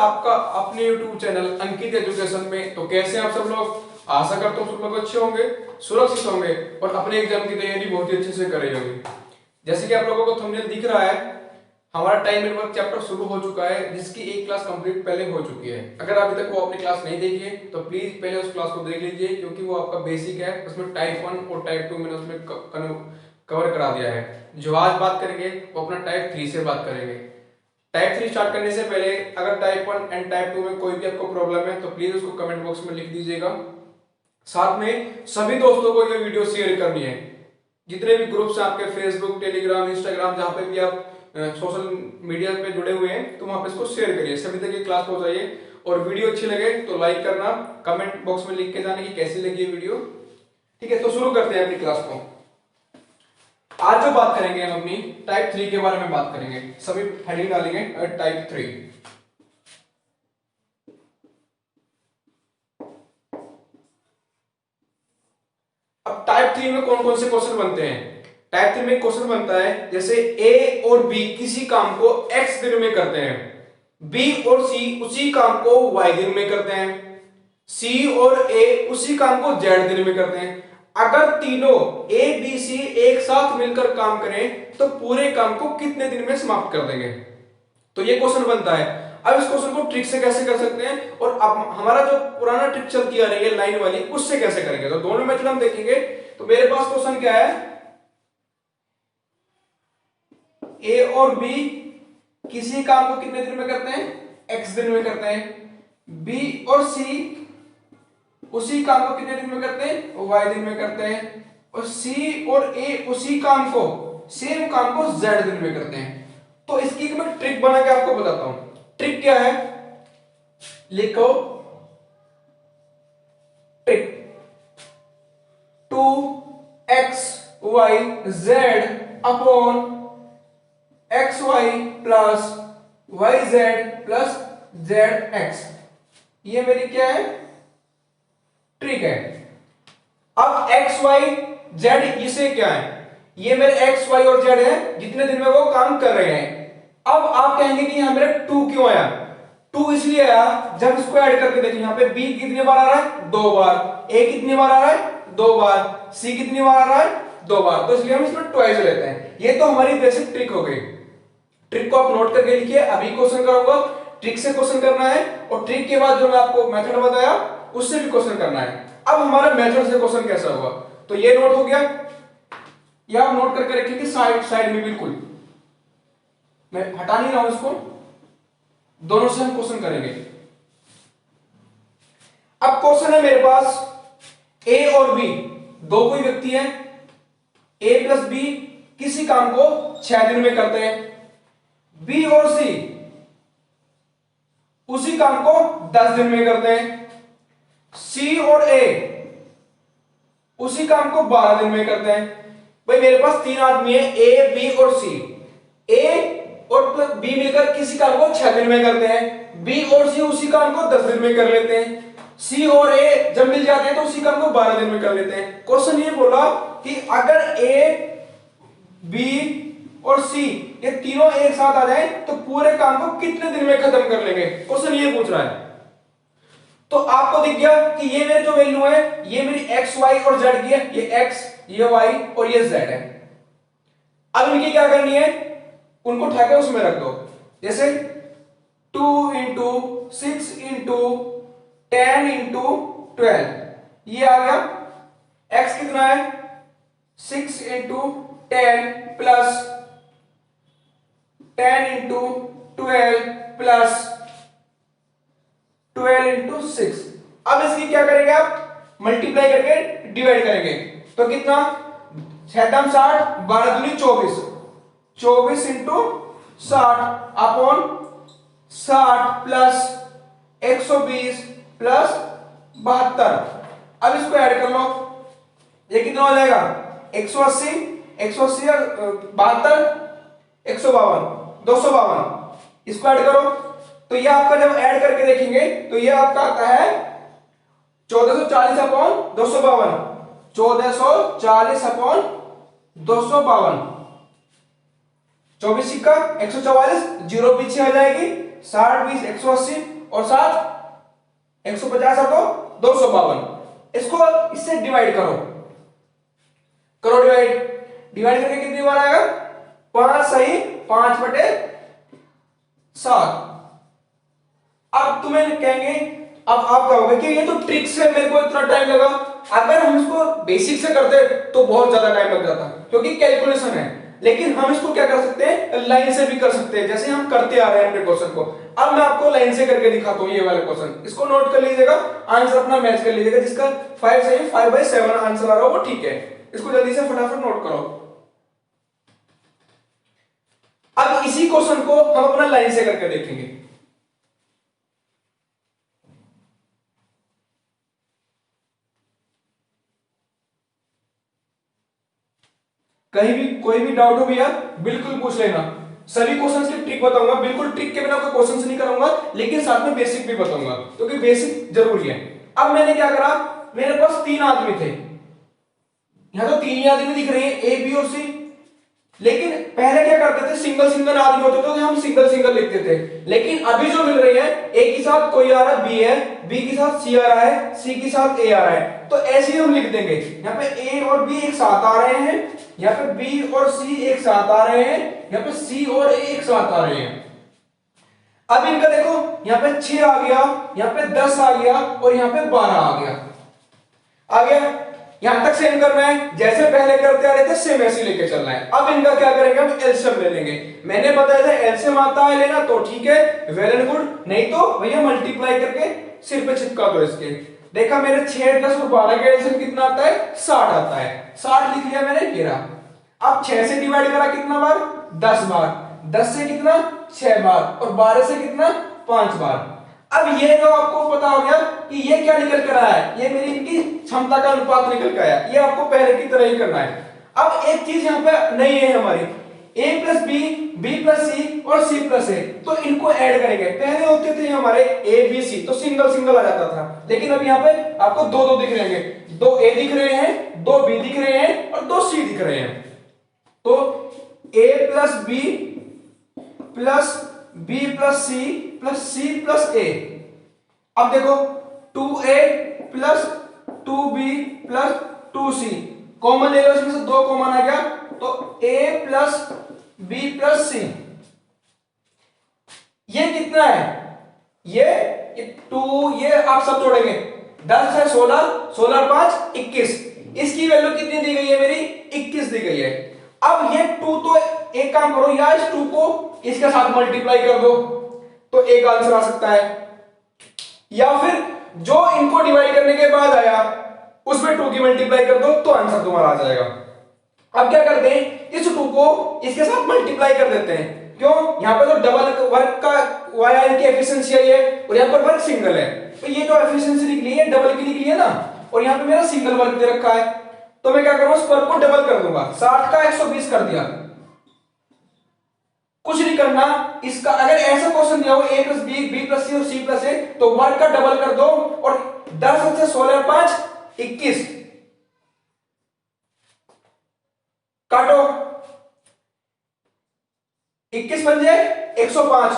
आपका अपने YouTube channel अंकित education में। तो कैसे हैं आप सब लोग? आशा करता हूँ सब लोग अच्छे होंगे, सुरक्षित होंगे और अपने एग्जाम की तैयारी बहुत ही अच्छे से कर रहे होंगे। जैसे कि आप लोगों को थंबनेल दिख रहा है, हमारा टाइम एंड वर्क चैप्टर शुरू हो चुका है, जिसकी एक क्लास कंप्लीट पहले हो चुकी है। अगर अभी तक वो अपनी क्लास नहीं देखी है तो प्लीज पहले उस क्लास को देख लीजिए, क्योंकि वो आपका बेसिक है। उसमें टाइप 1 और टाइप 2 मैंने उसमें कवर करा दिया है। जो आज बात करेंगे वो अपना टाइप 3 से बात करेंगे। टाइप 3 स्टार्ट करने से पहले अगर टाइप 1 एंड टाइप 2 में कोई भी आपको प्रॉब्लम है तो प्लीज उसको कमेंट बॉक्स में लिख दीजिएगा। साथ में सभी दोस्तों को ये वीडियो शेयर करनी है। जितने भी ग्रुप्स हैं आपके, फेसबुक, टेलीग्राम, इंस्टाग्राम, जहां पे भी आप सोशल मीडिया पे जुड़े हुए हैं, तो वहां पे इसको शेयर करिए, सभी तक ये क्लास पहुंचाइए। और वीडियो अच्छी लगे तो लाइक करना, कमेंट बॉक्स में लिख के जाने की कैसी लगी ये वीडियो। ठीक है, तो शुरू करते हैं अपनी क्लास को। आज जो बात करेंगे हम अपनी टाइप 3 के बारे में बात करेंगे। सभी हेडिंग डालेंगे टाइप 3। अब टाइप 3 में कौन कौन से क्वेश्चन बनते हैं? टाइप 3 में क्वेश्चन बनता है जैसे ए और बी किसी काम को x दिन में करते हैं, बी और सी उसी काम को y दिन में करते हैं, सी और ए उसी काम को z दिन में करते हैं। अगर तीनों ए बी सी एक साथ मिलकर काम करें तो पूरे काम को कितने दिन में समाप्त कर देंगे? तो ये क्वेश्चन बनता है। अब इस क्वेश्चन को ट्रिक से कैसे कर सकते हैं, और अब हमारा जो पुराना ट्रिक चलती आ रही है लाइन वाली, उससे कैसे करेंगे? तो दोनों मेथड हम देखेंगे। तो मेरे पास क्वेश्चन क्या है, ए और बी किसी काम को कितने दिन में करते हैं? x दिन में करते हैं। बी और सी उसी काम को कितने दिन में करते हैं? y दिन में करते हैं। और सी और ए उसी काम को, सेम काम को z दिन में करते हैं। तो इसकी मैं ट्रिक बना के आपको बताता हूं। ट्रिक क्या है, लिखो trick 2xyz upon xy plus yz plus zx। ये मेरी क्या है? ट्रिक है। अब x y z इसे क्या है? ये मेरे x y और z है, जितने दिन में वो काम कर रहे हैं। अब आप कहेंगे कि यहां मेरा 2 क्यों आया? 2 इसलिए आया, जब इसको ऐड करके देखिए, यहां पे b कितनी बार आ रहा है? 2 बार। a कितनी बार आ रहा है? 2 बार। c कितनी बार आ रहा है? 2 बार। तो इसलिए हम इसमें ट्वाइस लेते हैं। ये तो हमारी बेसिक ट्रिक हो गई। ट्रिक को आप नोट करके लिखिए। अभी क्वेश्चन करूंगा, ट्रिक से क्वेश्चन करना है, और ट्रिक के बाद जो मैं आपको मेथड बताया उससे भी क्वेश्चन करना है। अब हमारा मेथड से क्वेश्चन कैसा होगा, तो ये नोट हो गया। या आप नोट करके रखिए कि साइड साइड में, बिल्कुल मैं हटा नहीं रहा हूं इसको, दोनों से हम क्वेश्चन करेंगे। अब क्वेश्चन है मेरे पास ए और बी, दो कोई व्यक्ति है, ए प्लस बी किसी काम को 6 दिन में करते हैं, बी और सी उसी काम को 10 दिन में करते हैं, सी और ए उसी काम को 12 दिन में करते हैं। भाई मेरे पास 3 आदमी है, ए बी और सी। ए और प्लस बी मिलकर किसी काम को 6 दिन में करते हैं, बी और सी उसी काम को 10 दिन में कर लेते हैं, सी और ए जब मिल जाते हैं तो उसी काम को 12 दिन में कर लेते हैं। क्वेश्चन ये बोला कि अगर ए बी और सी ये तीनों एक साथ आ जाए तो पूरे काम को कितने दिन में खत्म कर लेंगे? क्वेश्चन ये पूछ रहा है। तो आपको दिख गया कि ये मेरी जो वैल्यू है, ये मेरी एक्स वाई और जेड की है, ये एक्स, ये वाई और ये जेड है। अब इनकी क्या करनी है, उनको उठा के उसमें रख दो। जैसे 2 इंटू 6 इंटू 10 इंटू 12, ये आ गया। x कितना है? 6 into 10 plus 10 into 12 plus 12 into 6। अब इसकी क्या करेंगे आप? मल्टीप्लाई करके डिवाइड करेंगे। तो कितना? 6 60, 12 दूनी 24, 24 इंटू 60 अपॉन 60 प्लस 120 प्लस 72। अब इसको ऐड कर लो, ये कितना हो जाएगा? 180, 180 और 72, 152, 252। इसको ऐड करो तो ये आपका जब ऐड करके देखेंगे तो ये आपका आता है 1440 अपॉन 252, 1440 अपॉन 252। 24 सिक्का 144, जीरो पीछे आ जाएगी, 60 20 180, और 7 150 और 252। इसको इससे डिवाइड करो, करो डिवाइड, डिवाइड करके कितनी बार आएगा? 5 सही 5/7। अब तुम्हें कहेंगे, अब आप कहोगे कि ये तो ट्रिक से मेरे को इतना टाइम लगा, अगर हम इसको बेसिक से करते तो बहुत ज्यादा टाइम लग जाता क्योंकि कैलकुलेशन है। लेकिन हम इसको क्या कर सकते हैं, लाइन से भी कर सकते हैं, जैसे हम करते आ रहे हैं अपने क्वेश्चन को। अब मैं आपको लाइन से करके दिखाता हूं ये वाले क्वेश्चन, इसको नोट कर लीजिएगा, आंसर अपना मैच कर लीजिएगा। जिसका 5 सही 5/7 आंसर आ रहा हो वो ठीक है। इसको जल्दी से फटाफट नोट करो। अब इसी क्वेश्चन को हम अपना लाइन से करके देखेंगे। कहीं भी कोई भी डाउट हो भैया बिल्कुल पूछ लेना। सभी क्वेश्चंस की ट्रिक बताऊंगा, बिल्कुल ट्रिक के बिना कोई क्वेश्चंस नहीं कराऊंगा, लेकिन साथ में बेसिक भी बताऊंगा क्योंकि बेसिक जरूरी है। अब मैंने क्या करा, मेरे पास 3 आदमी थे, यहां तो 3 ही आदमी दिख रहे हैं, ए बी और सी। लेकिन पहले क्या करते थे, सिंगल सिंगल आदमी होते थे तो हम सिंगल सिंगल लिखते थे। लेकिन अभी जो मिल रही है, ए के साथ कोई आ रहा है बी है, बी के साथ सी आ रहा है, सी के साथ ए आ रहा है, तो ऐसे ही हम लिख देंगे। यहाँ पे ए और बी एक साथ आ रहे हैं, यहाँ पे बी और सी एक साथ आ रहे हैं, यहाँ पे सी और ए एक साथ आ रहे हैं। अब इनका देखो, यहाँ पे 6 आ गया, यहाँ पे 10 आ गया और यहाँ पे 12 आ गया। आ गया, यहां तक सेम करना है, जैसे पहले करते आ रहे थे सेम ऐसे लेके चलना है। अब इनका क्या करेंगे, हम एलसीएम ले लेंगे। मैंने बताया था एलसीएम आता है लेना तो ठीक है, वेल एंड गुड, नहीं तो भैया मल्टीप्लाई करके सिर पे चिपका दो इसके। देखा मेरे 6 10 और 12 का एलसीएम कितना आता है, 60 आता है। 60 लिख लिया मैंने, ये रहा। अब 6 से डिवाइड करा कितना बार, 10 बार, 10 से कितना 6 बार और 12 से कितना 5 बार। अब ये जो आपको पता हो गया कि ये क्या निकल कर आया है, ये मेरी इनकी क्षमता का अनुपात निकल कर आया, ये आपको पहले की तरह ही करना है। अब एक चीज यहाँ पे नहीं है हमारी, a plus b, b plus c और सी प्लस ए, तो इनको ऐड करेंगे। पहले होते थे हमारे ए बी सी, तो सिंगल सिंगल आ जाता था, लेकिन अब यहाँ पे आपको दो दो दिख रहे हैं, 2 ए दिख रहे हैं, 2 बी दिख रहे हैं और 2 सी दिख रहे हैं। तो a plus b plus b plus c plus a. अब देखो 2a plus 2b plus 2c, common ले लो, इसमें से 2 कॉमन आ गया, तो a plus b plus c। ये कितना है, ये 2, ये आप सब जोड़ेंगे, 10 है 16, 16 और 5 21, इसकी वैल्यू कितनी दी गई है मेरी, 21 दी गई है। अब ये 2, तो एक काम करो, या इस 2 को इसके साथ मल्टीप्लाई कर दो तो एक आंसर आ सकता है, या फिर जो इनको डिवाइड करने के बाद आया उसमें 2 की मल्टीप्लाई कर दो तो आंसर तुम्हारा आ जाएगा। अब क्या करते हैं, इस 2 को इसके साथ मल्टीप्लाई कर देते हैं, क्यों, यहां पे तो डबल वर्क का वाया इनकी एफिशिएंसी आई है और यहां पर वर्क सिंगल है, तो ये जो एफिशिएंसी निकली है डबल की निकली है ना, और यहां पे मेरा सिंगल वर्क दे रखा है, तो मैं क्या करूंगा, उस वर्क को डबल कर दूंगा, 60 का 120 कर दिया। कुछ नहीं करना इसका, अगर ऐसा क्वेश्चन दिया हो a plus b, b plus c और सी प्लस ए, तो वर्क का डबल कर दो और 10 से 16 और 5 21 काटो, 21 बन जाए 105,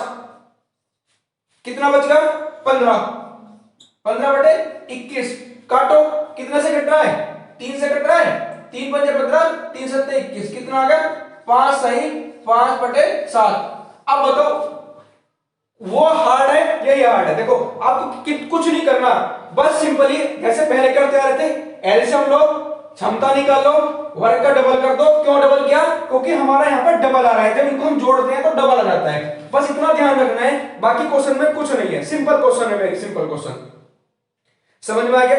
कितना बचेगा 15, 15/21 काटो, कितने से कट रहा है, 3 से कट रहा है, 3 पंजे 15, 3 सत्ते 21, कितना आ गया 5 सही 5/7। अब बताओ वो हार्ड है यही हार्ड है, देखो आपको कुछ नहीं करना, बस सिंपली जैसे पहले करते आ रहे थे, एलसीएम लो, क्षमता निकालो, वर्क का डबल कर दो। क्यों डबल किया, क्योंकि हमारा यहाँ पर डबल आ रहा है, जब इनको हम जोड़ते हैं तो डबल आ जाता है, बस इतना ध्यान रखना है, बाकी क्वेश्चन में कुछ नहीं है, सिंपल क्वेश्चन है, वेरी सिंपल क्वेश्चन। समझ में आ गया,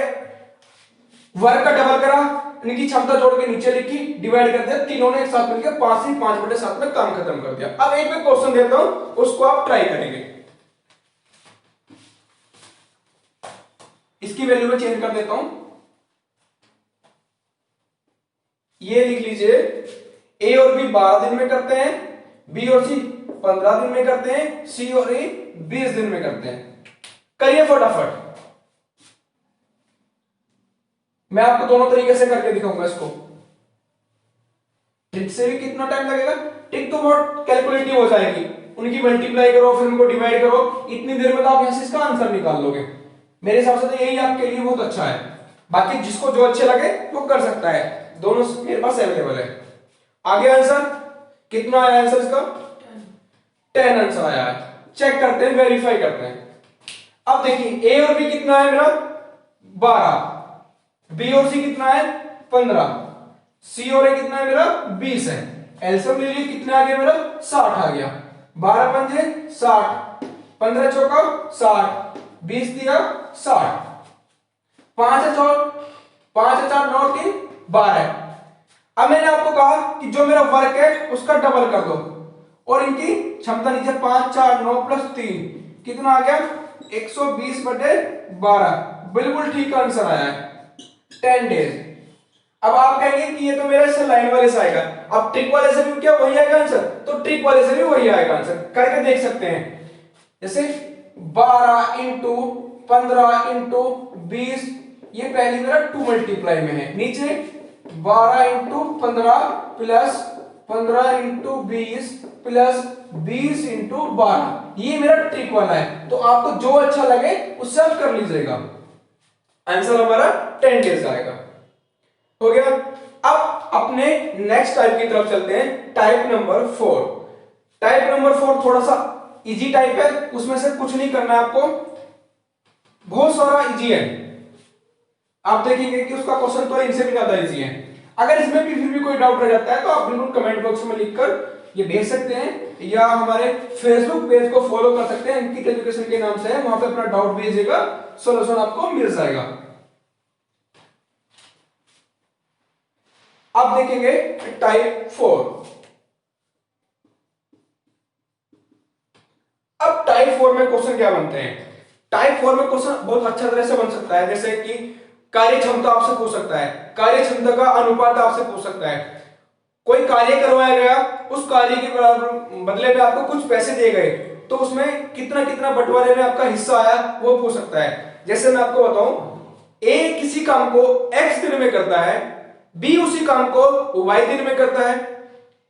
वर्क का डबल करा, इनकी क्षमता जोड़ के नीचे लिखी, डिवाइड कर दिया, तीनों ने एक साथ मिलकर 5 से 5/7 में काम खत्म कर दिया। अब एक मैं क्वेश्चन देता हूं, उसको आप ट्राई करेंगे, इसकी वैल्यू में चेंज कर देता हूं, ये लिख लीजिए, ए और बी 12 दिन में करते हैं, बी और सी 15 दिन में करते हैं, सी और ए 20 दिन में करते हैं। करिए फटाफट, मैं आपको दोनों तरीके से करके दिखाऊंगा इसको, ट्रिक से भी कितना टाइम लगेगा, ट्रिक तो बहुत कैलकुलेटिव हो जाएगी, उनकी मल्टीप्लाई करो, फिर उनको डिवाइड करो, इतनी देर में तो आप यहां से इसका आंसर निकाल लोगे। मेरे हिसाब से तो यही आपके लिए बहुत अच्छा है। बाकी जिसको जो अच्छे लगे वो कर सकता है, दोनों मेरे पास अवेलेबल है। आगे आंसर कितना आया, आंसर इसका 10 आंसर आया है। चेक करते हैं, वेरीफाई करते हैं। अब देखिए ए और बी कितना है मेरा 12, बी और सी कितना है 15, सी और ए कितना है मेरा 20 है। एलसीएम ले लीजिए, कितना आ गया मेरा 60 आ गया। 12 पंजे 60, 15 चौका 60, 20 दिया 60, 5 है 4 9 3 12। अब मैंने आपको कहा कि जो मेरा वर्क है उसका डबल कर दो, और इनकी क्षमता नीचे 5 4 9 प्लस 3 कितना आ गया 120/12। बिल्कुल ठीक आंसर आया है 10 डेज। अब आप कहेंगे कि ये तो मेरा इससे लाइन वाले से आएगा, अब ट्रिक वाले से भी क्या वही आएगा आंसर, तो ट्रिक वाले से भी वही आएगा आंसर, करके देख सकते हैं। जैसे 12 इंटू 15 इंटू 20, ये पहली मेरा 2 मल्टीप्लाई में है, नीचे 12 into 15 plus 15 into 20 plus 20 into 12, ये मेरा ट्रिक वाला है। तो आपको जो अच्छा लगे उससे आप कर लीजिएगा। आंसर हमारा 10 डेज आएगा। हो गया। अब अपने नेक्स्ट टाइप की तरफ चलते हैं, टाइप नंबर 4। टाइप नंबर 4 थोड़ा सा इजी टाइप है, उसमें से कुछ नहीं करना है आपको, बहुत सारा इजी है। आप देखेंगे कि उसका क्वेश्चन तो इनसे भी ज्यादा इजी है। अगर इसमें भी फिर भी कोई डाउट रह जाता है तो आप बिल्कुल कमेंट बॉक्स में लिखकर ये भेज सकते हैं, या हमारे फेसबुक पेज को फॉलो कर सकते हैं, अंकित एजुकेशन के नाम से है, वहां पे अपना डाउट भेजिएगा, सॉल्यूशन आपको मिल जाएगा। अब देखेंगे टाइप 4। अब टाइप 4 में क्वेश्चन क्या बनते हैं। टाइप 4 में क्वेश्चन बहुत अच्छा तरह से बन सकता है, जैसे कि कार्य क्षमता आपसे पूछ सकता है, कार्य क्षमता का अनुपात आपसे पूछ सकता है, कोई कार्य करवाया गया, उस कार्य के बदले में आपको कुछ पैसे दिए गए, तो उसमें कितना कितना बंटवारे में आपका हिस्सा आया वो पूछ सकता है। जैसे मैं आपको बताऊं, ए किसी काम को x दिन में करता है, बी उसी काम को y दिन में करता है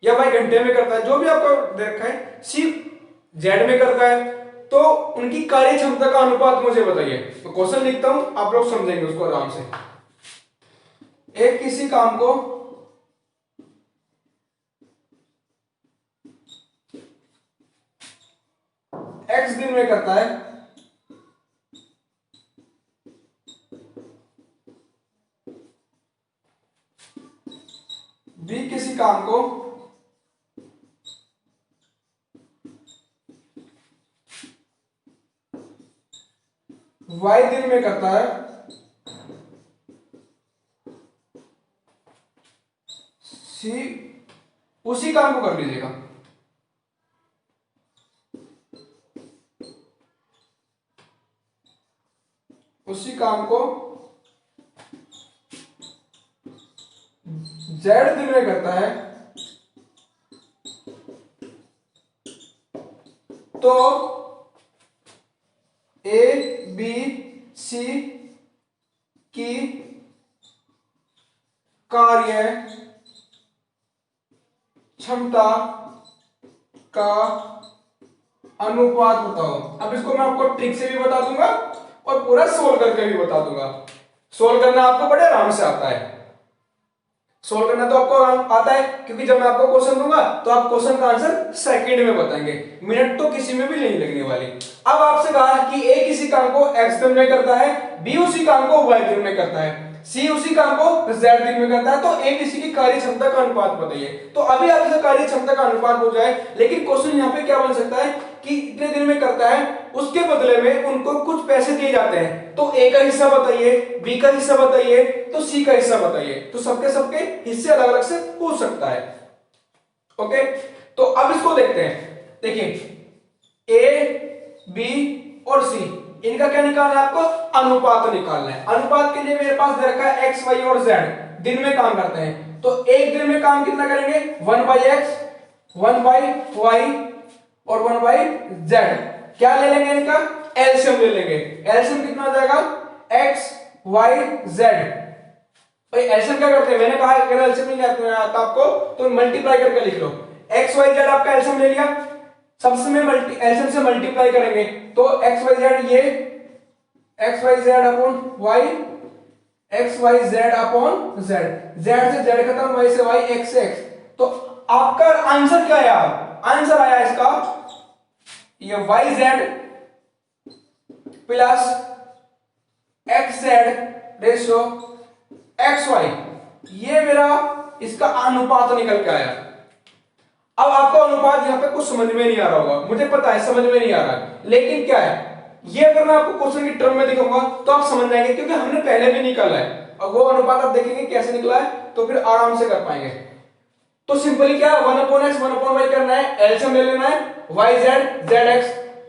या y घंटे में करता है, जो भी आपको दे रखा है, सी z में करता है, तो उनकी कार्य क्षमता का अनुपात मुझे बताइए। तो क्वेश्चन लिखता हूं, आप लोग समझेंगे उसको आराम से। एक किसी काम को x दिन में करता है, बी किसी काम को y दिन में करता है, सी उसी काम को कर लीजिएगा, उसी काम को z दिन में करता है, तो ए बी सी की कार्य क्षमता का अनुपात बताओ। अब इसको मैं आपको ट्रिक से भी बता दूंगा और पूरा सोल्व करके भी बता दूंगा। सोल्व करना आपको बड़े आराम से आता है, सोल्व करना तो आपको आता है, क्योंकि जब मैं आपको क्वेश्चन दूंगा तो आप क्वेश्चन का आंसर सेकंड में बताएंगे, मिनट तो किसी में भी नहीं लगने वाली। अब आपसे कहा कि ए किसी काम को x दिन में करता है, बी उसी काम को y दिन में करता है, सी उसी काम को z दिन में करता है, तो ए बी सी की कार्य क्षमता का अनुपात बताइए। तो अभी आपसे कार्य क्षमता का अनुपात हो जाए, लेकिन क्वेश्चन यहाँ पे क्या बन सकता है कि इतने दिन में करता है, उसके बदले में उनको कुछ पैसे दिए जाते हैं, तो ए का हिस्सा बताइए, बी का हिस्सा बताइए, तो सी का हिस्सा बताइए। तो सबके हिस्से अलग अलग से पूछ सकता है। ओके, तो अब इसको देखते हैं। देखिए ए बी और सी, इनका क्या निकालना है आपको, अनुपात निकालना है। अनुपात के लिए मेरे पास दे रखा है एक्स वाई और जेड दिन में काम करते हैं, तो एक दिन में काम कितना करेंगे 1/x 1/y और 1/z। क्या ले लेंगे इनका एलसीएम ले लेंगे। एलसीएम कितना आ जाएगा x y z। भाई एलसीएम क्या करते हैं, मैंने कहा अगर एलसीएम नहीं आता आपको तो मल्टीप्लाई करके लिख लो। x y z आपका एलसीएम ले लिया, सबसे में एलसीएम से मल्टीप्लाई करेंगे तो एक्स वाई जेड, ये X Y Z upon Y, X Y Z upon Z, Z से जेड खत्म, वाई से वाई, एक्स से एक्स। तो आपका आंसर क्या आया? आंसर आया इसका ये Y Z plus X Z ratio X Y, ये मेरा इसका अनुपात निकल के आया। अब आपको अनुपात यहां पे कुछ समझ में नहीं आ रहा होगा, मुझे पता है समझ में नहीं आ रहा है, लेकिन क्या है ये अगर मैं आपको क्वेश्चन की टर्म में दिखाऊंगा तो आप समझ जाएंगे, क्योंकि हमने पहले भी निकाला है और वो अनुपात आप देखेंगे कैसे निकला है तो फिर आराम से कर पाएंगे। तो सिंपली क्या है 1/x 1/y करना है, एलसीएम ले लेना है, yz zx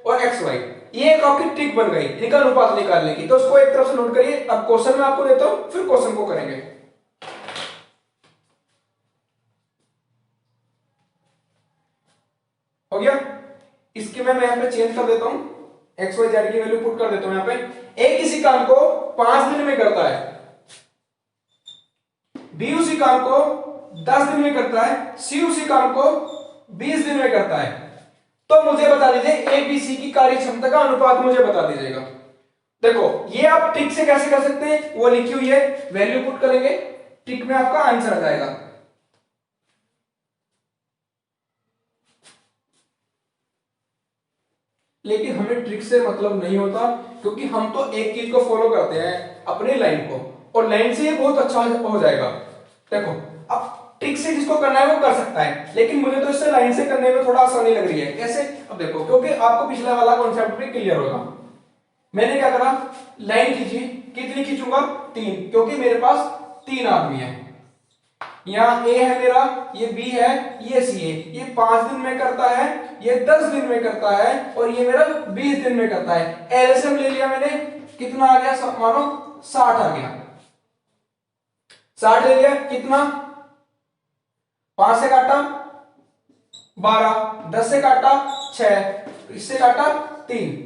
और xy, ये एक आपकी ट्रिक बन गई इनका अनुपात निकालने की। तो उसको एक तरफ से नोट करिए। अब क्वेश्चन में आपको देता हूं, फिर क्वेश्चन को करेंगे। हो गया, इसके मैं यहां पे चेंज कर देता हूं, एक्स वाई जेड की वैल्यू पुट कर देता हूं यहां पे। ए किसी काम को 5 दिन में करता है, बी उसी काम को 10 दिन में करता है, सी उसी काम को 20 दिन में करता है। तो मुझे बता दीजिए ए बी सी की कार्य क्षमता का अनुपात मुझे बता दीजिएगा। देखो ये आप ट्रिक से कैसे कर सकते हैं, वो लिखी हुई है, वैल्यू पुट करेंगे, ट्रिक में आपका आंसर आ जाएगा। लेकिन हमें ट्रिक से मतलब नहीं होता, क्योंकि हम तो एक चीज को फॉलो करते हैं, अपनी लाइन को, और लाइन से ये बहुत अच्छा हो जाएगा। देखो अब ट्रिक से जिसको करना है वो कर सकता है, लेकिन मुझे तो इससे लाइन से करने में थोड़ा आसानी लग रही है। कैसे? अब देखो, क्योंकि आपको पिछला वाला कॉन्सेप्ट भी क्लियर होगा। मैंने क्या करा, लाइन खींची, कितनी खींचूंगा? 3, क्योंकि मेरे पास 3 आदमी है। यहाँ ए है मेरा, ये बी है, ये सी है। ये 5 दिन में करता है, ये 10 दिन में करता है, और ये मेरा 20 दिन में करता है। एलसीएम ले लिया मैंने, कितना आ गया? मानो 60 आ गया। 60 ले लिया, कितना? 5 से काटा 12, 10 से काटा 6, इससे काटा 3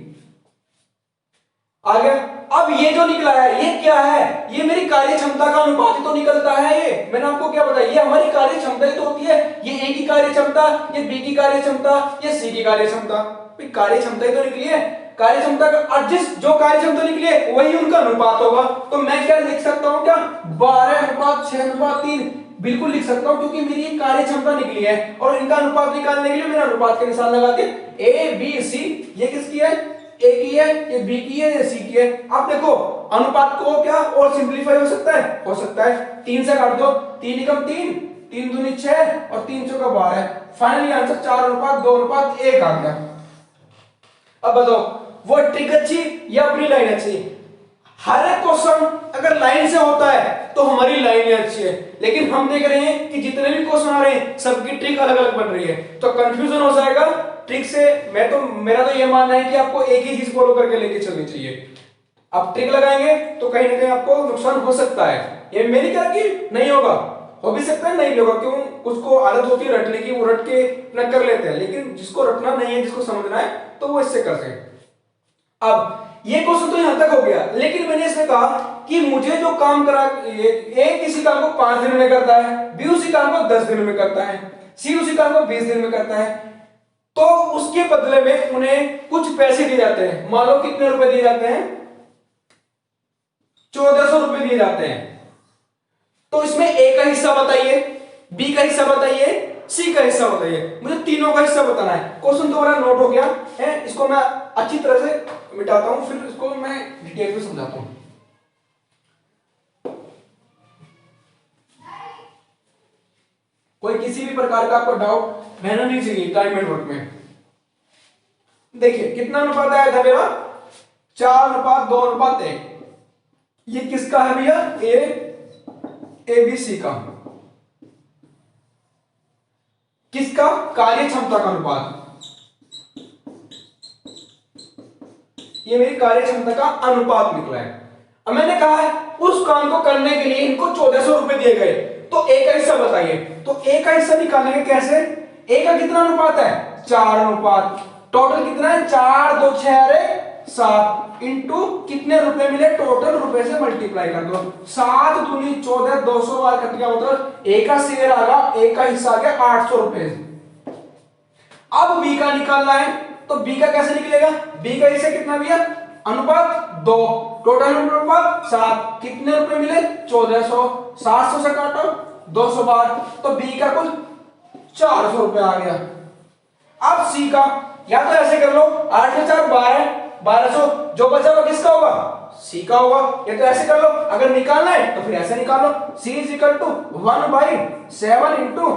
आ गया। अब ये जो निकला है ये क्या है? ये मेरी कार्य क्षमता का अनुपात ही तो निकलता है। ये मैंने आपको क्या बताया, ये हमारी कार्य क्षमता ही तो होती है। ये ए की कार्य क्षमता, ये बी की कार्य क्षमता, ये सी की कार्य क्षमता, कार्य क्षमता ही तो निकली है। कार्य क्षमता का, और जिस जो कार्य क्षमता निकली है वही उनका अनुपात होगा। तो मैं क्या लिख सकता हूं? क्या 12:6:3 बिल्कुल लिख सकता हूं, क्योंकि मेरी ये कार्य क्षमता निकली है और इनका अनुपात निकालने के लिए मैंने अनुपात के निशान लगा दिए। ए बी सी, ये किसकी है? ए की है, ये बी की है, ये सी की है। अब देखो अनुपात को क्या और सिंपलीफाई हो सकता है? हो सकता है। 3 से काट दो, 3 एकम 3, 3 दूनी 6 और 3 चौका 12। फाइनली आंसर 4:2:1 आ गया। अब बताओ वो ट्रिक अच्छी या अपनी लाइन अच्छी? हर एक क्वेश्चन अगर लाइन से होता है तो हमारी लाइन अच्छी है, लेकिन हम देख रहे हैं कि जितने भी क्वेश्चन आ रहे हैं सबकी ट्रिक अलग अलग बन रही है, तो कंफ्यूजन हो जाएगा ट्रिक से। मेरा तो ये मानना है कि आपको एक ही चीज फॉलो करके लेके चलनी चाहिए। आप ट्रिक लगाएंगे तो कहीं ना कहीं आपको नुकसान हो सकता है। ये मेरी क्या कि नहीं होगा, हो भी सकता है नहीं भी होगा। क्यों? उसको आदत होती है रटने की, वो रट के न कर लेते हैं, लेकिन जिसको रटना नहीं है, जिसको समझना है, तो वो इससे कर सके। अब ये क्वेश्चन तो यहां तक हो गया, लेकिन मैंने इसमें कहा कि मुझे जो काम करा, ए किसी काम को 5 दिन में करता है, बी उसी काम को 10 दिन में करता है, सी उसी काम को 20 दिन में करता है, तो उसके बदले में उन्हें कुछ पैसे दिए जाते हैं। मान लो कितने रुपए दिए जाते हैं? 1400 रुपए दिए जाते हैं। तो इसमें ए का हिस्सा बताइए, बी का हिस्सा बताइए, सी का हिस्सा बताइए। मुझे तीनों का हिस्सा बताना है। क्वेश्चन तो मेरा नोट हो गया है, इसको मैं अच्छी तरह से मिटाता हूं, फिर इसको मैं डिटेल में समझाता हूं। कोई किसी भी प्रकार का आपको डाउट रहना नहीं चाहिए टाइम एंड वर्क में। देखिए कितना अनुपात आया था मेरा? 4:2:1। ये किसका है भैया? ए बी सी का। किसका? कार्य क्षमता का अनुपात। ये मेरी कार्य क्षमता का अनुपात निकला है। अब मैंने कहा है उस काम को करने के लिए इनको 1400 रुपए दिए गए, तो ए का हिस्सा बताइए। तो ए का हिस्सा निकालेंगे कैसे? ए का कितना अनुपात है? 4 अनुपात। टोटल कितना है? 4 2 6 7 इंटू कितने रुपए मिले? टोटल रुपए से मल्टीप्लाई कर दो। 7 दूनी 14, 200 बार कट गया, मतलब ए का शेयर आ गया, ए का हिस्सा आ गया 800 रुपए। अब बी का निकालना है, तो बी का कैसे निकलेगा? बी का इसे कितना भैया? अनुपात 2, टोटल अनुपात 7, कितने रुपए मिले? 1400, 700 से काटो 200 बार, तो बी का कुल 400 रुपए आ गया। अब सी का, या तो ऐसे कर लो 8 में 4 12, 1200, जो बचा हुआ किसका होगा? सी का होगा। या तो ऐसे कर लो, अगर निकालना है तो फिर ऐसे निकाल लो, सी इज इक्वल टू 1/7 इंटू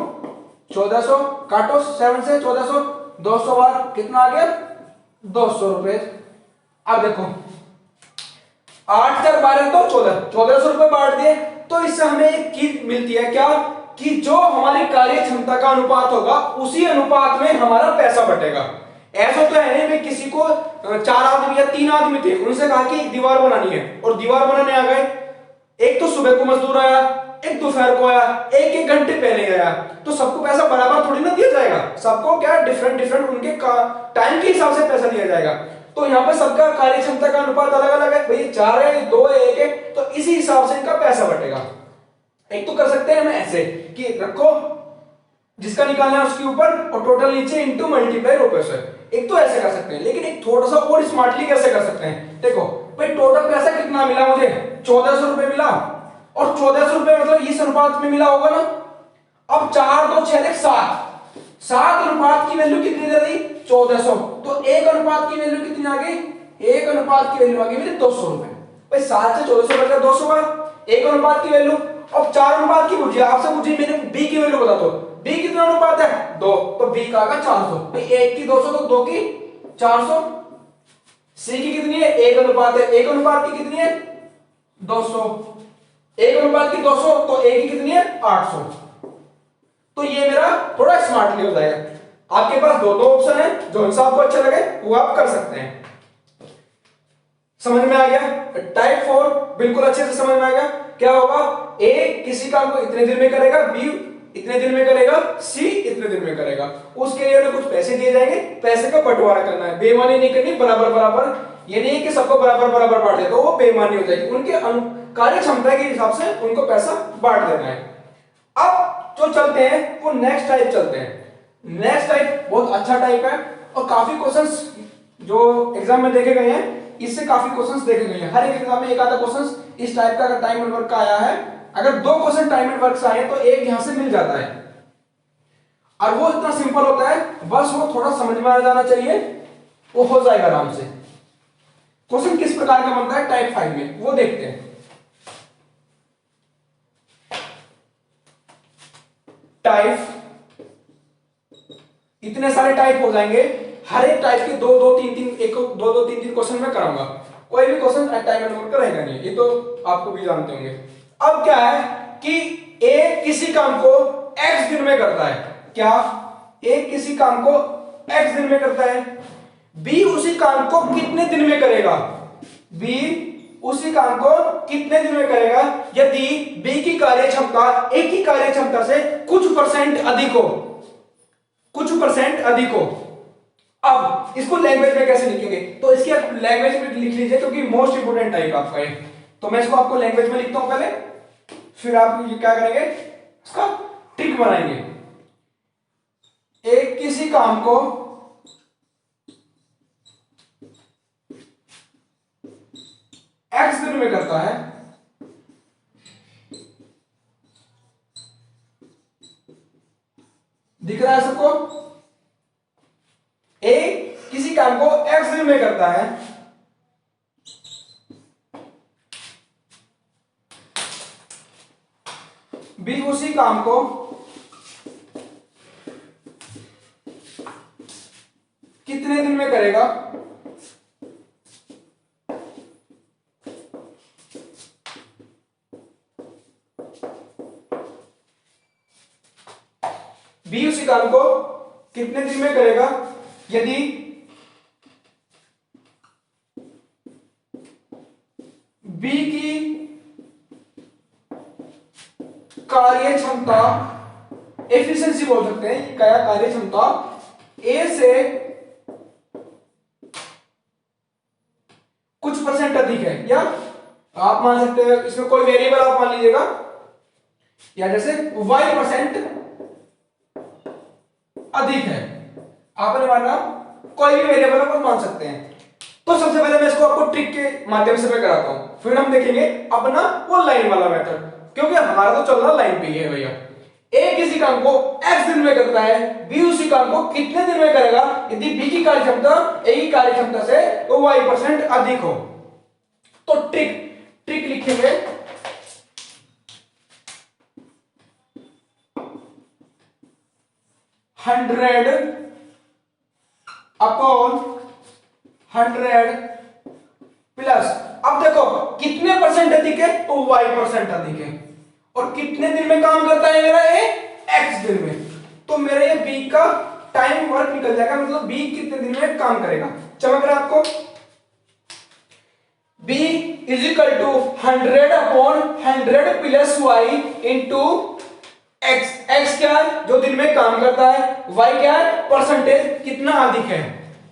1400, काटो 7 से 1400, 200 बार, कितना आ गया? 200 रुपए। अब देखो 8 4 12 तो 1400 रुपए बांट दिए, तो इससे हमें एक चीज मिलती है क्या? कि जो हमारी कार्य क्षमता का अनुपात होगा उसी अनुपात में हमारा पैसा बटेगा। ऐसा तो है नहीं मैं किसी को 4 आदमी या 3 आदमी थे, उनसे कहा कि एक दीवार बनानी है और दीवार बनाने आ गए, एक तो सुबह को मजदूर आया, एक दोपहर को आया, एक एक घंटे पहले आया, तो सबको पैसा बराबर थोड़ी ना दिया जाएगा, सबको क्या डिफरेंट डिफरेंट उनके टाइम के हिसाब से पैसा दिया जाएगा। तो यहाँ पे सबका कार्य क्षमता का अनुपात अलग अलग है, भाई 4 है, 2 है, 1 है, तो इसी हिसाब से इनका पैसा बटेगा। एक तो कर सकते हैं हम ऐसे कि रखो जिसका निकालना है उसके ऊपर और टोटल नीचे इंटू मल्टीप्लाई रुपए से, एक तो ऐसे कर सकते हैं। लेकिन एक थोड़ा सा और स्मार्टली कैसे कर सकते हैं, देखो भाई टोटल पैसा कितना मिला मुझे? 1400 रुपए मिला, और 1400 रुपए मतलब इस अनुपात में मिला होगा ना। अब 4 2 6 7 अनुपात की वैल्यू कितनी दे दी? 1400, तो एक अनुपात की वैल्यू कितनी आ गई? एक अनुपात की वैल्यू आ गई मेरी 200 रुपए। भाई 7 से 1400 बचा 200 बार, एक अनुपात की वैल्यू। अब 4 अनुपात की पूछिए आपसे, मुझे मेरे बी की वैल्यू बता दो, बी कितना अनुपात है? 2, तो बी का आएगा 400। भाई 1 की 200 तो 2 की 400। सी की कितनी है? 1 अनुपात है, 1 अनुपात की कितनी है? 200, 1 अनुपात की 200, तो 1 की कितनी है? 800। तो ये मेरा थोड़ा स्मार्टली हो जाएगा। आपके पास दो ऑप्शन है, जो सा आपको अच्छा लगे वो आप कर सकते हैं। समझ में आ गया? टाइप 4 बिल्कुल अच्छे से समझ में आ गया। क्या होगा? ए किसी काम को इतने दिन में करेगा, बी इतने दिन में करेगा, सी इतने दिन में करेगा, उसके लिए उन्हें कुछ पैसे दिए जाएंगे, पैसे का बंटवारा करना है, बेईमानी नहीं करनी, बराबर बराबर। ये नहीं कि सबको बराबर बराबर बांट दे तो वो बेईमानी हो जाएगी, उनके कार्य क्षमता के हिसाब से उनको पैसा बांट देना है। अब जो चलते हैं वो नेक्स्ट टाइप चलते हैं। नेक्स्ट टाइप बहुत अच्छा टाइप है और काफी क्वेश्चंस जो एग्जाम में देखे गए हैं इससे काफी क्वेश्चंस देखे गए हैं। हर एक एग्जाम में एक आधा क्वेश्चंस इस टाइप का अगर टाइम एंड वर्क का आया है, अगर 2 क्वेश्चन टाइम एंड वर्क से आए तो एक यहां से मिल जाता है। और वो इतना सिंपल होता है, बस वो थोड़ा समझ में आ जाना चाहिए, वो हो जाएगा आराम से। क्वेश्चन किस प्रकार का बनता है टाइप 5 में वो देखते हैं। टाइप, इतने सारे टाइप हो जाएंगे, हर एक टाइप के 2 2 3 3 एक 2 2 3 3 क्वेश्चन मैं कराऊंगा, कोई भी क्वेश्चन टाइम एंड वर्क का रहेगा नहीं, ये तो आपको भी जानते होंगे। अब क्या है कि ए किसी काम को x दिन में करता है, क्या ए किसी काम को x दिन में करता है, बी उसी काम को कितने दिन में करेगा, बी उसी काम को कितने दिन में करेगा यदि बी की कार्य क्षमता ए की कार्य क्षमता से कुछ परसेंट अधिक हो, कुछ परसेंट अधिक हो। अब इसको लैंग्वेज में कैसे लिखेंगे, तो इसकी आप लैंग्वेज में लिख लीजिए क्योंकि मोस्ट इंपोर्टेंट टाइप आपका है। तो मैं इसको आपको लैंग्वेज में लिखता हूं पहले, फिर आप ये क्या करेंगे इसका ट्रिक बनाएंगे। एक किसी काम को x दिन में करता है, दिख रहा है सबको? ए किसी काम को x दिन में करता है, बी उसी काम को कितने दिन में करेगा, बी उसी काम को कितने दिन में करेगा यदि बी की कार्य क्षमता, एफिशिएंसी बोल सकते हैं, क्या कार्य क्षमता ए से कुछ परसेंट अधिक है, या आप मान सकते हैं इसमें कोई वेरिएबल आप मान लीजिएगा, या जैसे y% अधिक है। आपने माना कोई भी वेरिएबल को मान सकते हैं। तो सबसे पहले मैं इसको आपको ट्रिक के माध्यम से मैं कराता हूं, फिर हम देखेंगे अपना वो लाइन वाला मेथड, क्योंकि हमारा तो चल रहा लाइन पे ही है भैया। ए किसी काम को x दिन में करता है, बी उसी काम को कितने दिन में करेगा यदि बी की कार्यक्षमता ए की कार्यक्षमता से y% अधिक हो। तो ट्रिक लिखेंगे 100/100 प्लस, अब देखो कितने परसेंट अधिक है तो y% अधिक है, और कितने दिन में काम करता है मेरा ए x दिन में, तो मेरा ये b का टाइम वर्क निकल जाएगा, मतलब b कितने दिन में काम करेगा। चमक रहा है आपको? b is equal to 100/100 plus y into x क्या है जो दिन में काम करता है, y क्या है परसेंटेज कितना अधिक है।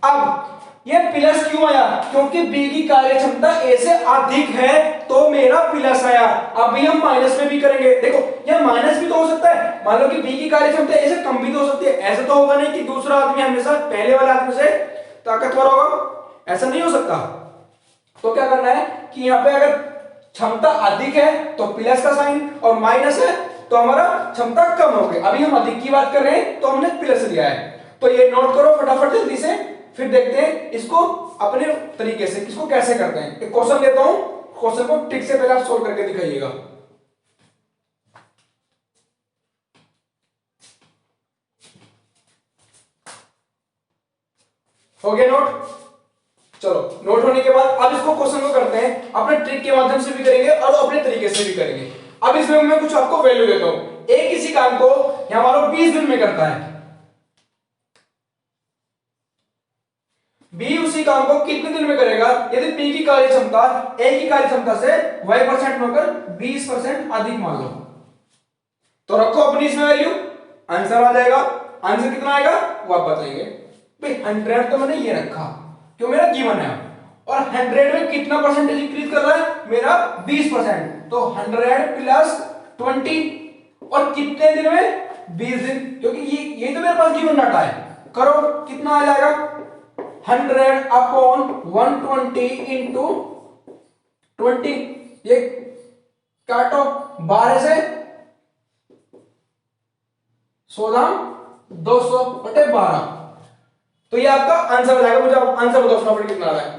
अब ये प्लस क्यों आया? क्योंकि b की कार्यक्षमता a से अधिक है तो मेरा प्लस आया। अभी हम माइनस में भी करेंगे, देखो ये माइनस भी तो हो सकता है, मान लो कि b की कार्यक्षमता a से कम भी तो हो सकती है। ऐसा तो होगा नहीं कि दूसरा आदमी हमेशा पहले वाले आदमी से ताकतवर होगा, ऐसा नहीं हो सकता। तो क्या करना है कि यहाँ पे अगर क्षमता अधिक है तो प्लस का साइन, और माइनस है तो हमारा क्षमता कम हो गई। अभी हम अधिक की बात कर रहे हैं तो हमने प्लस लिया है, तो ये नोट करो फटाफट जल्दी से, फिर देखते हैं इसको अपने तरीके से इसको कैसे करते हैं। एक क्वेश्चन देता हूं, क्वेश्चन को ठीक से पहले आप सोल्व करके दिखाइएगा। हो गया नोट? चलो नोट होने के बाद अब इसको क्वेश्चन को करते हैं, अपने ट्रिक के माध्यम से भी करेंगे और अपने तरीके से भी करेंगे। अब इसमें मैं कुछ आपको वैल्यू देता हूं। ए किसी काम को यहां मान लो 20 दिन में करता है, बी उसी काम को कितने दिन में करेगा यदि बी की कार्यक्षमता ए की कार्यक्षमता से y% होकर 20% अधिक मान लो। तो रखो अपनी इसमें वैल्यू, आंसर आ जाएगा। आंसर कितना आएगा वो आप बताएंगे। भाई 100 तो मैंने ये रखा क्यों, मेरा गिवन है, और 100 में कितना परसेंटेज इंक्रीज कर रहा है मेरा 20%, तो 100 प्लस 20, और कितने दिन में 20 दिन, क्योंकि ये तो मेरे पास गिवन डाटा है। करो कितना आ जाएगा 100/120 इंटू 20, ये काटो 12 से 200/12, तो ये आपका आंसर हो जाएगा। मुझे आंसर बताओ फटाफट कितना आ रहा है।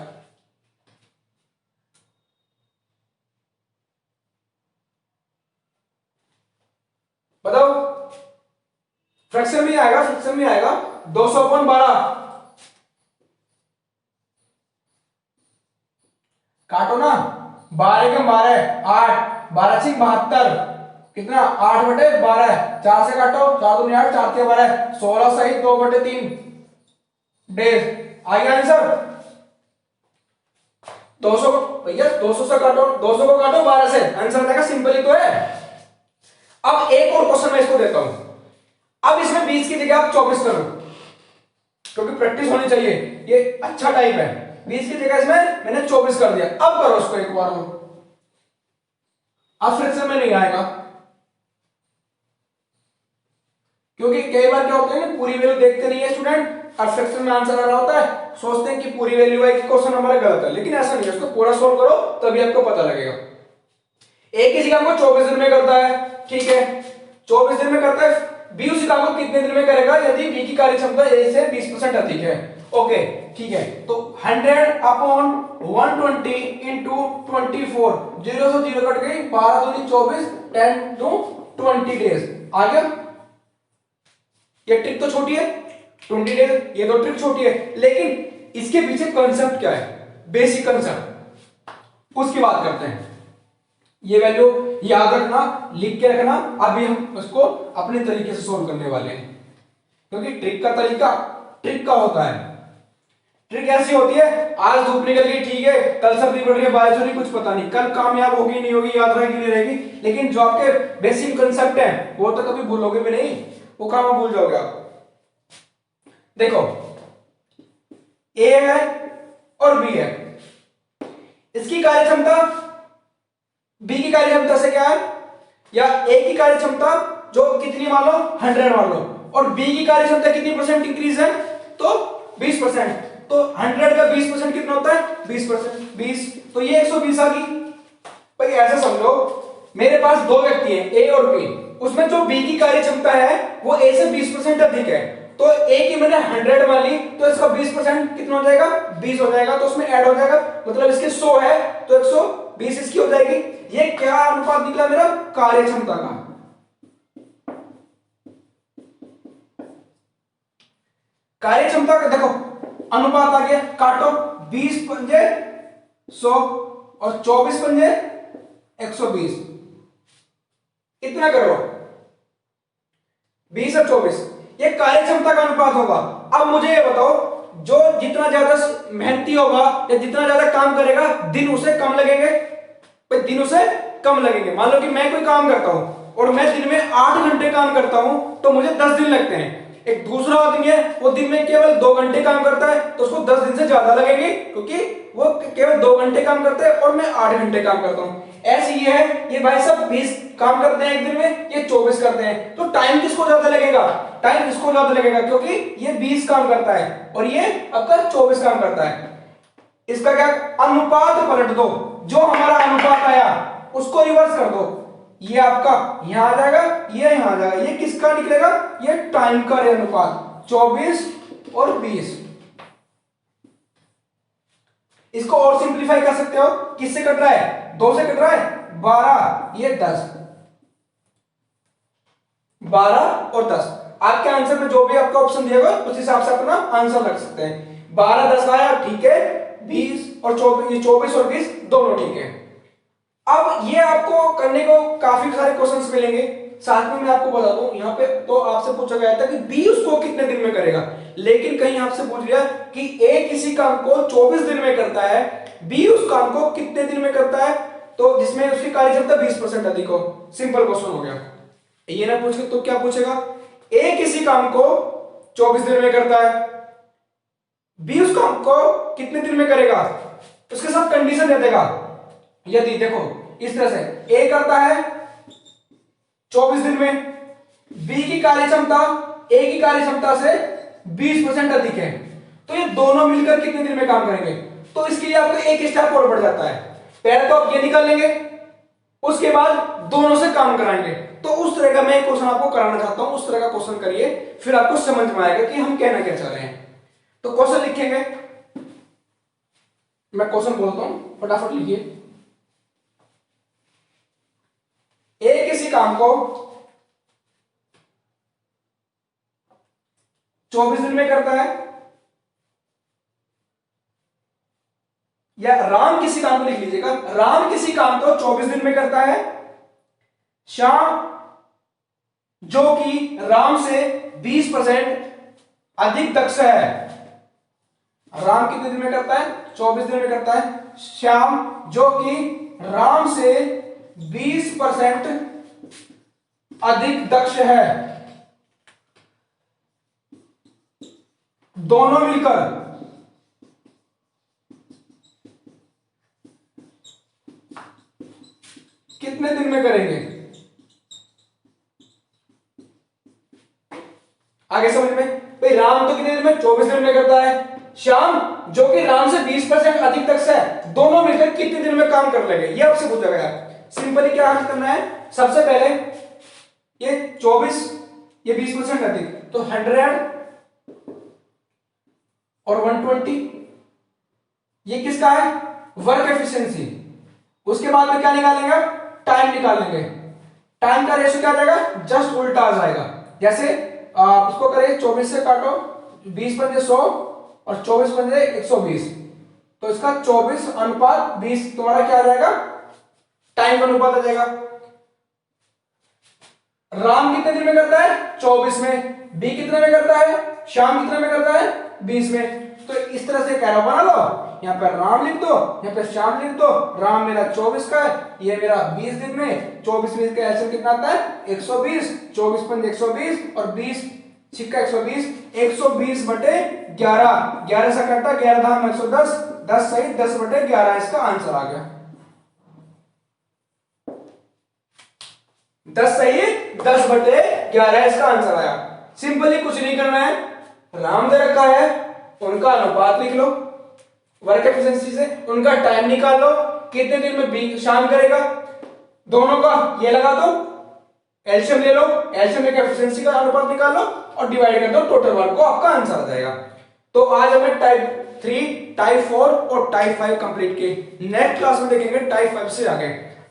बताओ, फ्रैक्शन में आएगा, फ्रैक्शन में आएगा 200/12, काटो ना, 12 के 12 8, 12 से 72, कितना 8/12, 4 से काटो, 4 दूनी 8, 4 के 12, 16 सही 2/3 डेज। आ गया आंसर 200 भैया, 200 से काटो, 200 को काटो 12 से, आंसर आएगा। सिंपल ही तो है। अब एक और क्वेश्चन मैं इसको देता हूं। अब इसमें 20 की जगह आप 24 करो, क्योंकि प्रैक्टिस होनी चाहिए, ये अच्छा टाइप है। 20 की जगह इसमें मैंने 24 कर दिया। अब करो उसको एक बार और, अब फ्रैक्शन में नहीं आएगा, क्योंकि कई बार क्या होता है ना, पूरी वैल्यू देखते नहीं है स्टूडेंट, और फ्रैक्शन में आंसर आ रहा होता है, सोचते हैं कि पूरी वैल्यू है कि क्वेश्चन हमारा गलत है, लेकिन ऐसा नहीं है। उसको पूरा सोल्व करो तभी आपको पता लगेगा। ए किसी काम को 24 दिन में करता है, ठीक है, 24 दिन में करता है। बी उसी काम को कितने दिन में करेगा यदि बी की कार्यक्षमता ए से 20% अधिक है। ओके ठीक है, तो 100/120 इंटू 24, 0 से 0 कट गई, 12 दूनी 24, 10 टू 20 डेज। आ गया? ये ट्रिक तो छोटी है 20 डेज, ये तो ट्रिक छोटी है, लेकिन इसके पीछे कंसेप्ट क्या है, बेसिक कंसेप्ट, उसकी बात करते हैं। ये वैल्यू याद रखना, लिख के रखना। अभी हम उसको अपने तरीके से सोल्व करने वाले हैं, क्योंकि ट्रिक का तरीका ट्रिक का होता है। ट्रिक ऐसी होती है, आज धूप निकल गई ठीक है, कल सर्दी पड़ रही है, बारिश हो रही, कुछ पता नहीं, कल कामयाब होगी नहीं होगी, याद रहेगी नहीं रहेगी, लेकिन जो आपके बेसिक कंसेप्ट है वो तो कभी भूलोगे भी नहीं, वो काम भूल जाओगे आप। देखो ए है और बी है, इसकी कार्यक्षमता बी की कार्यक्षमता से क्या है, या ए की कार्यक्षमता जो कितनी मान लो 100 मान लो, और बी की कार्यक्षमता कितनी परसेंट इंक्रीज है तो 120%। तो 100 का 20% कितना होता है? 20%, 20, तो ये 120 आ गई। भाई ऐसा समझो, मेरे पास दो व्यक्ति हैं, ए और बी, उसमें जो बी की कार्य क्षमता है वो ए से 20% अधिक है, तो ए की मैंने 100 मान ली, तो इसका 20% कितना हो जाएगा? 20 हो जाएगा, तो उसमें ऐड हो जाएगा, मतलब इसके 100 है तो 120 इसकी हो जाएगी। ये क्या अनुपात निकला मेरा? कार्य क्षमता का। कार्य क्षमता का देखो अनुपात आ गया, काटो, 20 पंजे 100 और 24 पंजे 120, इतना करो, 20 और 24, ये कार्य क्षमता का अनुपात होगा। अब मुझे ये बताओ, जो जितना ज्यादा मेहनती होगा या जितना ज्यादा काम करेगा, दिन उसे कम लगेंगे? भाई दिन उसे कम लगेंगे। मान लो कि मैं कोई काम करता हूं और मैं दिन में 8 घंटे काम करता हूं, तो मुझे 10 दिन लगते हैं। एक दूसरा आदमी है, वो दिन में केवल 2 घंटे काम करता है, तो उसको 10 दिन से ज्यादा लगेंगे, क्योंकि वो केवल 2 घंटे काम करता है और मैं 8 घंटे काम करता हूं। ऐसे ये है, ये भाई सब 20 काम करते हैं एक दिन में, ये 24 करते हैं, तो टाइम किसको ज्यादा लगेगा? टाइम इसको ज्यादा लगेगा, क्योंकि ये 20 काम करता है और ये आपका 24 काम करता है। इसका क्या अनुपात पलट दो, जो हमारा अनुपात आया उसको रिवर्स कर दो, ये आपका यहां आ जाएगा, ये यहां आ जाएगा, ये किसका निकलेगा? ये टाइम का अनुपात, 24 और 20। इसको और सिंपलीफाई कर सकते हो, किससे कट रहा है? 2 से कट रहा है, 12, ये 10, 12 और 10। आपके आंसर में जो भी आपका ऑप्शन दिया उस हिसाब से अपना आंसर लग सकते हैं। 12 10 आया, ठीक है, 20 और 24, ये 24 और 20 दोनों ठीक है। अब ये आपको करने को काफी सारे क्वेश्चंस मिलेंगे, साथ में मैं आपको बता दूं, यहाँ पे तो आपसे पूछा गया था कि बी उसको कितने दिन में करेगा, लेकिन कहीं आपसे पूछ लिया कि ए किसी काम को 24 दिन में करता है, बी उस काम को कितने दिन में करता है, तो जिसमें उसकी कार्य क्षमता 20% अधिक हो। सिंपल क्वेश्चन हो गया। ये ना पूछ तो क्या पूछेगा? ए किसी काम को 24 दिन में करता है, बी उस काम को कितने दिन में करेगा, उसके साथ कंडीशन दे देगा। यदि देखो इस तरह से ए करता है 24 दिन में, बी की कार्य क्षमता ए की कार्य क्षमता से 20% अधिक है, तो ये दोनों मिलकर कितने दिन में काम करेंगे? तो इसके लिए आपको एक स्टेप और बढ़ जाता है। पहले तो आप ये निकाल लेंगे, उसके बाद दोनों से काम कराएंगे। तो उस तरह का मैं क्वेश्चन आपको कराना चाहता हूं, उस तरह का क्वेश्चन करिए, फिर आपको समझ में आएगा कि हम कहना क्या चाह रहे हैं। तो क्वेश्चन लिखेंगे, मैं क्वेश्चन बोलता हूं, फटाफट लिखिए। ए किसी काम को 24 दिन में करता है, या राम किसी काम को लिख लीजिएगा, राम किसी काम को 24 दिन में करता है, श्याम जो कि राम से 20% अधिक दक्ष है। राम कितने दिन में करता है? 24 दिन में करता है। श्याम जो कि राम से 20% अधिक दक्ष है, दोनों मिलकर कितने दिन में करेंगे? आगे समझ में? भाई राम तो कितने दिन में? 24 दिन में करता है। श्याम जो कि राम से 20% अधिक दक्ष है, दोनों मिलकर कितने दिन में काम कर लेंगे, ये आपसे पूछा गया। सिंपली क्या करना है, सबसे पहले ये 24, ये 20% अधिक, तो 100 और 120, ये किसका है? Work efficiency. उसके बाद में क्या निकालेंगे? टाइम निकालेंगे। टाइम का रेशियो क्या आ जाएगा? जस्ट उल्टा आ जाएगा। जैसे आप इसको करें, 24 से काटो, 20 पंजे 100 और 24 पंजे 120, तो इसका 24 अनुपात 20 तुम्हारा क्या आ जाएगा? टाइम का अनुपात आ जाएगा। राम कितने दिन में करता है? 24 में। बी कितने में करता है? श्याम कितने में करता है? 20 में। तो इस तरह से कैरो बना लो, यहां पर राम लिख दो, यहां पर श्याम लिख दो। राम मेरा 24 का है, ये मेरा 20 दिन में, 24 में इसका एलसीएम कितना आता है? 120, 24 पंजे 120 और 20 छिक्का 120, 120 बटे 11, 11 से कटा, 11 धाम 110, 10 सही 10 बटे 11 इसका आंसर आ गया। 10 सही 10 बटे 11 इसका आंसर आया। सिंपली कुछ नहीं करना है, राम दे रखा है, उनका अनुपात लिख लो वर्क एफिशिएंसी से, उनका टाइम निकाल लो, कितने दिन में शाम करेगा, दोनों का ये लगा दो, एलसीएम ले लो, एलसीएम लेके एफिशिएंसी का अनुपात निकाल लो और डिवाइड कर दो टोटल वर्क को, आपका आंसर आ जाएगा। तो आज हमें टाइप 3, टाइप 4 और टाइप 5 कंप्लीट किए। नेक्स्ट क्लास में देखेंगे टाइप 5 से आगे।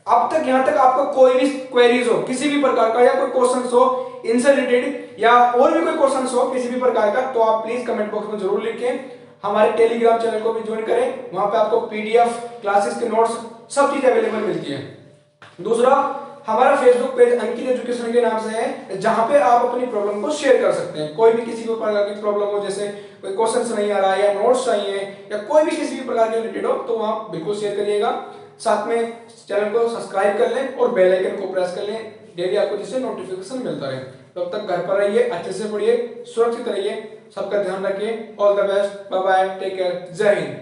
अब तक यहां तक आपको कोई भी क्वेरीज हो किसी भी प्रकार का, या कोई क्वेश्चन हो इनसे रिलेटेड, या और भी कोई क्वेश्चन हो किसी भी प्रकार का, तो आप प्लीज कमेंट बॉक्स में जरूर लिखें। हमारे टेलीग्राम चैनल को भी ज्वाइन करें, वहां पे आपको पीडीएफ, क्लासेस के नोट्स, सब चीज अवेलेबल मिलती है। दूसरा, हमारा फेसबुक पेज अंकित एजुकेशन के नाम से है, जहां पे आप अपनी प्रॉब्लम को शेयर कर सकते हैं। कोई भी किसी भी प्रकार की प्रॉब्लम हो, जैसे कोई क्वेश्चन नहीं आ रहा है या नोट्स चाहिए या कोई भी किसी भी प्रकार के रिलेटेड हो, तो वहां बिल्कुल शेयर करिएगा। साथ में चैनल को सब्सक्राइब कर लें और बेल आइकन को प्रेस कर लें, डेली आपको जिससे नोटिफिकेशन मिलता रहे। तब तक घर पर रहिए, अच्छे से पढ़िए, सुरक्षित रहिए, सबका ध्यान रखिए। All the best, bye bye, take care, जय हिंद।